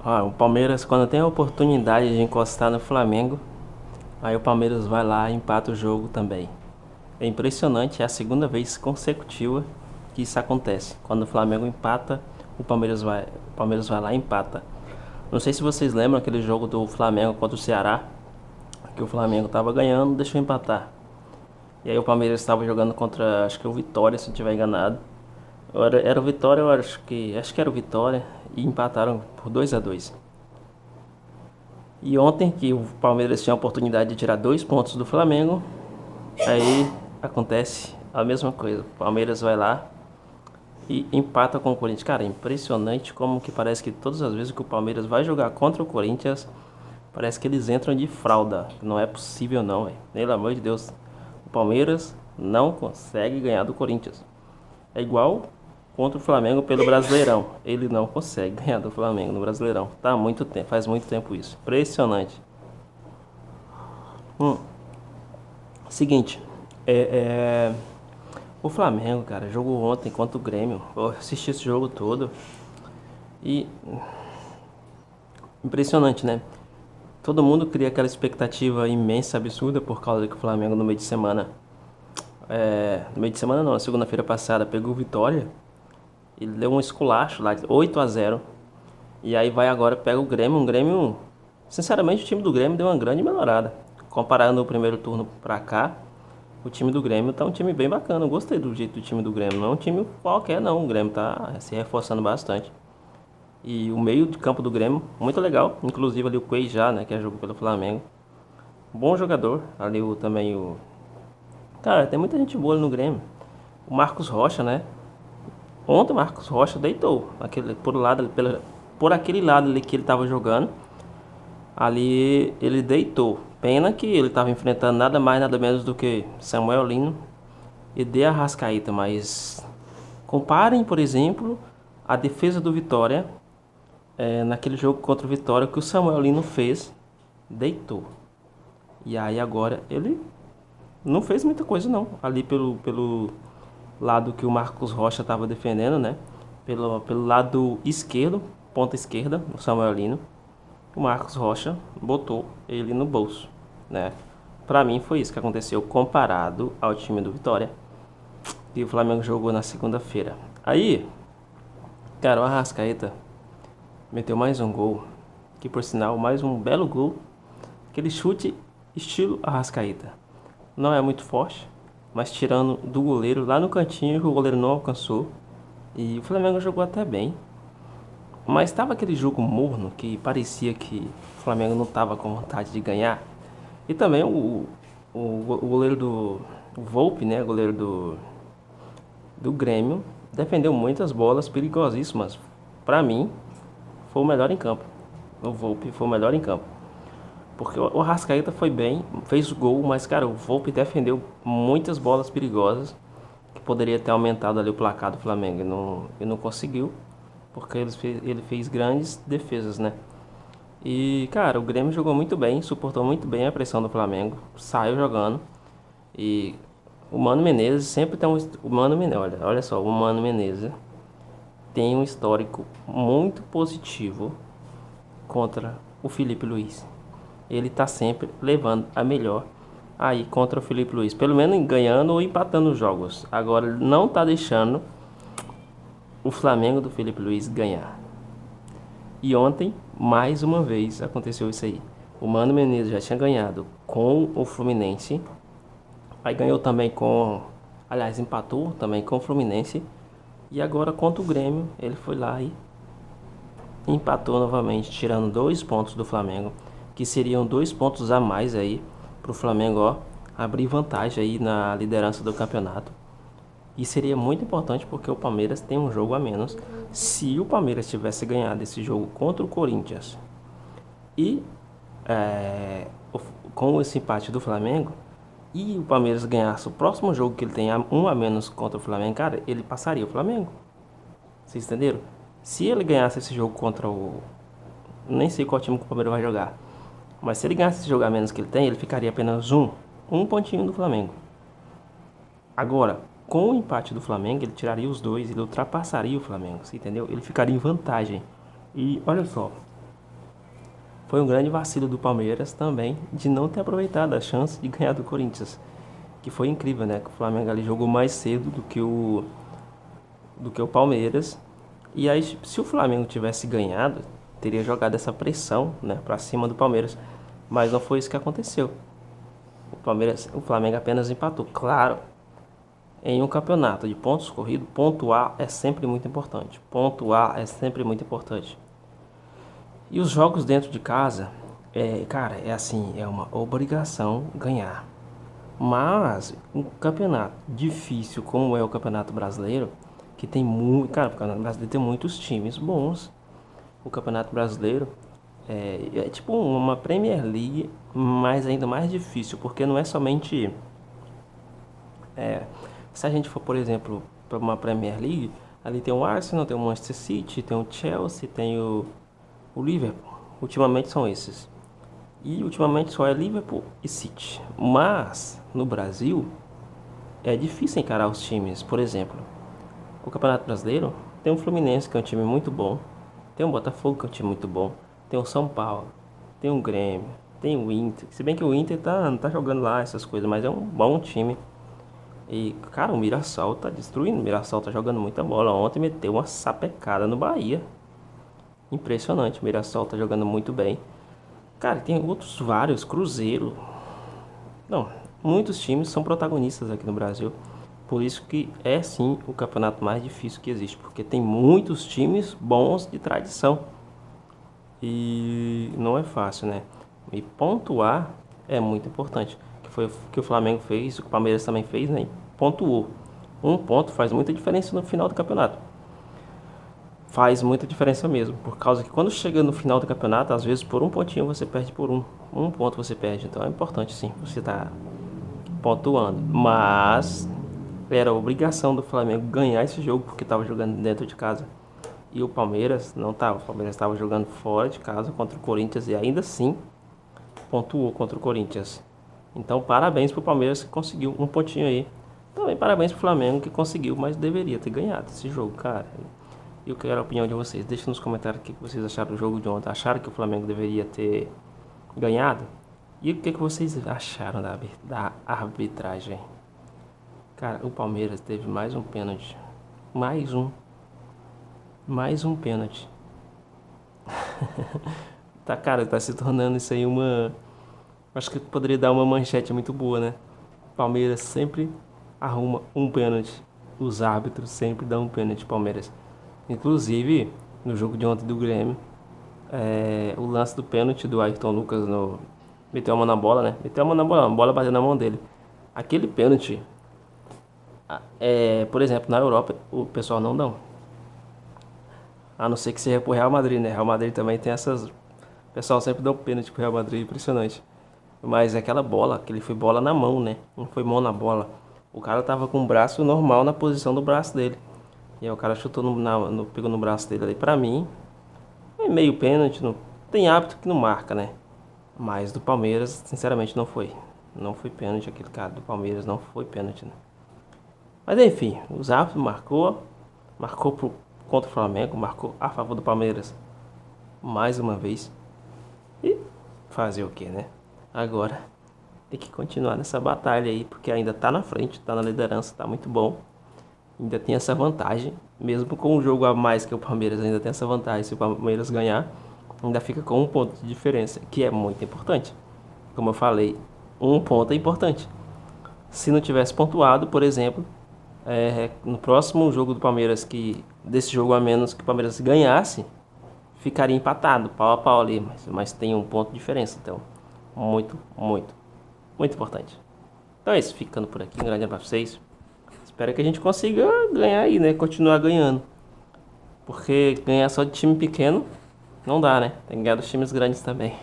O Palmeiras, quando tem a oportunidade de encostar no Flamengo, aí o Palmeiras vai lá e empata o jogo também. É impressionante, é a segunda vez consecutiva que isso acontece. Quando o Flamengo empata, o Palmeiras vai lá e empata. Não sei se vocês lembram aquele jogo do Flamengo contra o Ceará, que o Flamengo estava ganhando, deixou empatar. E aí o Palmeiras estava jogando contra, acho que o Vitória, se não estiver enganado. Era o Vitória, eu acho que era o Vitória, e empataram por 2-2. E ontem, que o Palmeiras tinha a oportunidade de tirar 2 pontos do Flamengo, aí acontece a mesma coisa. O Palmeiras vai lá e empata com o Corinthians. Cara, é impressionante como que parece que todas as vezes que o Palmeiras vai jogar contra o Corinthians, parece que eles entram de fralda. Não é possível não, velho. Pelo amor de Deus. O Palmeiras não consegue ganhar do Corinthians. É igual contra o Flamengo pelo Brasileirão. Ele não consegue ganhar do Flamengo no Brasileirão. Tá há muito tempo, faz muito tempo isso. Impressionante. Hum, Seguinte, o Flamengo, cara, jogou ontem contra o Grêmio. Eu assisti esse jogo todo e impressionante, né? Todo mundo cria aquela expectativa imensa, absurda, por causa que o Flamengo no meio de semana, no meio de semana não, na segunda-feira passada, pegou o Vitória. Ele deu um esculacho lá, 8-0. E aí vai agora, pega o Grêmio. Um Grêmio, sinceramente, o time do Grêmio deu uma grande melhorada. Comparando o primeiro turno pra cá, o time do Grêmio tá um time bem bacana. Eu gostei do jeito do time do Grêmio. Não é um time qualquer, não. O Grêmio tá se reforçando bastante. E o meio de campo do Grêmio, muito legal. Inclusive ali o Cuejá, né, que jogou pelo Flamengo. Bom jogador. Ali também o... Cara, tem muita gente boa ali no Grêmio. O Marcos Rocha, né? Ontem o Marcos Rocha deitou. Por aquele lado ali que ele tava jogando. Ali ele deitou. Pena que ele estava enfrentando nada mais, nada menos do que Samuel Lino e De Arrascaeta. Mas comparem, por exemplo, a defesa do Vitória naquele jogo contra o Vitória que o Samuel Lino fez, deitou. E aí agora ele não fez muita coisa não. Ali pelo lado que o Marcos Rocha estava defendendo, né? Pelo lado esquerdo, ponta esquerda, o Samuel Lino. O Marcos Rocha botou ele no bolso, né? Pra mim foi isso que aconteceu comparado ao time do Vitória e o Flamengo jogou na segunda-feira. Aí, cara, o Arrascaeta meteu mais um gol, que por sinal, mais um belo gol, aquele chute estilo Arrascaeta. Não é muito forte, mas tirando do goleiro lá no cantinho que o goleiro não alcançou. E o Flamengo jogou até bem. Mas estava aquele jogo morno que parecia que o Flamengo não estava com vontade de ganhar. E também o goleiro do Volpi, né? Goleiro do Grêmio, defendeu muitas bolas perigosíssimas. Para mim, foi o melhor em campo. O Volpi foi o melhor em campo. Porque o Arrascaeta foi bem, fez o gol, mas cara, o Volpi defendeu muitas bolas perigosas que poderia ter aumentado ali o placar do Flamengo e não conseguiu. Porque ele fez grandes defesas, né? E, cara, o Grêmio jogou muito bem, suportou muito bem a pressão do Flamengo, saiu jogando. E o Mano Menezes sempre tem o Mano Menezes, olha só, o Mano Menezes tem um histórico muito positivo contra o Felipe Luiz. Ele tá sempre levando a melhor aí contra o Felipe Luiz, pelo menos ganhando ou empatando os jogos. Agora ele não tá deixando o Flamengo do Felipe Luiz ganhar. E ontem, mais uma vez, aconteceu isso aí. O Mano Menezes já tinha ganhado com o Fluminense. Aí ganhou também com... Aliás, empatou também com o Fluminense. E agora contra o Grêmio, ele foi lá e empatou novamente, tirando 2 pontos do Flamengo. Que seriam 2 pontos a mais aí pro Flamengo, ó, abrir vantagem aí na liderança do campeonato. E seria muito importante porque o Palmeiras tem um jogo a menos. Se o Palmeiras tivesse ganhado esse jogo contra o Corinthians e com esse empate do Flamengo e o Palmeiras ganhasse o próximo jogo que ele tem um a menos contra o Flamengo, cara, ele passaria o Flamengo. Vocês entenderam? Se ele ganhasse esse jogo contra o... Nem sei qual time que o Palmeiras vai jogar. Mas se ele ganhasse esse jogo a menos que ele tem, ele ficaria apenas um pontinho do Flamengo. Agora, com o empate do Flamengo, ele tiraria os dois, ele ultrapassaria o Flamengo, você entendeu? Ele ficaria em vantagem. E olha só, foi um grande vacilo do Palmeiras também de não ter aproveitado a chance de ganhar do Corinthians, que foi incrível, né? Que o Flamengo ali jogou mais cedo do que o Palmeiras. E aí, se o Flamengo tivesse ganhado, teria jogado essa pressão, né, para cima do Palmeiras. Mas não foi isso que aconteceu. O Flamengo apenas empatou. Claro, em um campeonato de pontos corridos, pontuar é sempre muito importante. Pontuar é sempre muito importante. E os jogos dentro de casa, cara, é assim, é uma obrigação ganhar. Mas um campeonato difícil como é o Campeonato Brasileiro, que tem muito, cara, o Campeonato Brasileiro tem muitos times bons. O Campeonato Brasileiro é tipo uma Premier League, mas ainda mais difícil, porque não é somente se a gente for, por exemplo, para uma Premier League, ali tem o Arsenal, tem o Manchester City, tem o Chelsea, tem o Liverpool. Ultimamente são esses. E ultimamente só é Liverpool e City. Mas no Brasil é difícil encarar os times. Por exemplo, o Campeonato Brasileiro tem o Fluminense, que é um time muito bom. Tem o Botafogo, que é um time muito bom. Tem o São Paulo, tem o Grêmio, tem o Inter. Se bem que o Inter não tá jogando lá essas coisas, mas é um bom time. E, cara, o Mirassol tá destruindo. O Mirassol tá jogando muita bola. Ontem meteu uma sapecada no Bahia. Impressionante. O Mirassol tá jogando muito bem. Cara, tem outros vários. Cruzeiro. Não, muitos times são protagonistas aqui no Brasil. Por isso que é sim o campeonato mais difícil que existe. Porque tem muitos times bons de tradição. E não é fácil, né? E pontuar é muito importante. Que foi o que o Flamengo fez, o que o Palmeiras também fez, né? E pontuou. Um ponto faz muita diferença no final do campeonato. Faz muita diferença mesmo. Por causa que quando chega no final do campeonato, às vezes por um pontinho você perde por um. Um ponto você perde. Então é importante sim, você tá pontuando. Mas era obrigação do Flamengo ganhar esse jogo porque estava jogando dentro de casa. E o Palmeiras não estava. O Palmeiras estava jogando fora de casa contra o Corinthians e ainda assim pontuou contra o Corinthians. Então parabéns pro Palmeiras que conseguiu um pontinho aí. Também parabéns pro Flamengo que conseguiu, mas deveria ter ganhado esse jogo, cara. E eu quero a opinião de vocês. Deixa nos comentários o que vocês acharam do jogo de ontem. Acharam que o Flamengo deveria ter ganhado? E o que vocês acharam da arbitragem? Cara, o Palmeiras teve mais um pênalti. Mais um pênalti. Tá, cara, tá se tornando isso aí uma... Acho que poderia dar uma manchete muito boa, né? Palmeiras sempre arruma um pênalti. Os árbitros sempre dão um pênalti, Palmeiras. Inclusive, no jogo de ontem do Grêmio, o lance do pênalti do Ayrton Lucas meteu a mão na bola, né? Meteu a mão na bola, a bola bateu na mão dele. Aquele pênalti, por exemplo, na Europa, o pessoal não dá. A não ser que seja pro Real Madrid, né? Real Madrid também tem essas... O pessoal sempre dá um pênalti pro Real Madrid, impressionante. Mas aquela bola, aquele foi bola na mão, né? Não foi mão na bola. O cara tava com o braço normal na posição do braço dele. E aí o cara chutou pegou no braço dele ali. Pra mim, é meio pênalti. Não, tem hábito que não marca, né? Mas do Palmeiras, sinceramente, não foi. Não foi pênalti aquele cara do Palmeiras, não foi pênalti, né? Mas enfim, os árbitros marcou contra o Flamengo, marcou a favor do Palmeiras mais uma vez. E fazer o que, né? Agora tem que continuar nessa batalha aí, porque ainda tá na frente, tá na liderança, tá muito bom. Ainda tem essa vantagem, mesmo com um jogo a mais que o Palmeiras, ainda tem essa vantagem. Se o Palmeiras ganhar, ainda fica com um ponto de diferença, que é muito importante. Como eu falei, um ponto é importante. Se não tivesse pontuado, por exemplo, no próximo jogo do Palmeiras, desse jogo a menos que o Palmeiras ganhasse, ficaria empatado, pau a pau ali, mas tem um ponto de diferença, então muito, muito, muito importante. Então é isso, ficando por aqui, um grande abraço pra vocês. Espero que a gente consiga ganhar aí, né? Continuar ganhando. Porque ganhar só de time pequeno não dá, né? Tem que ganhar dos times grandes também.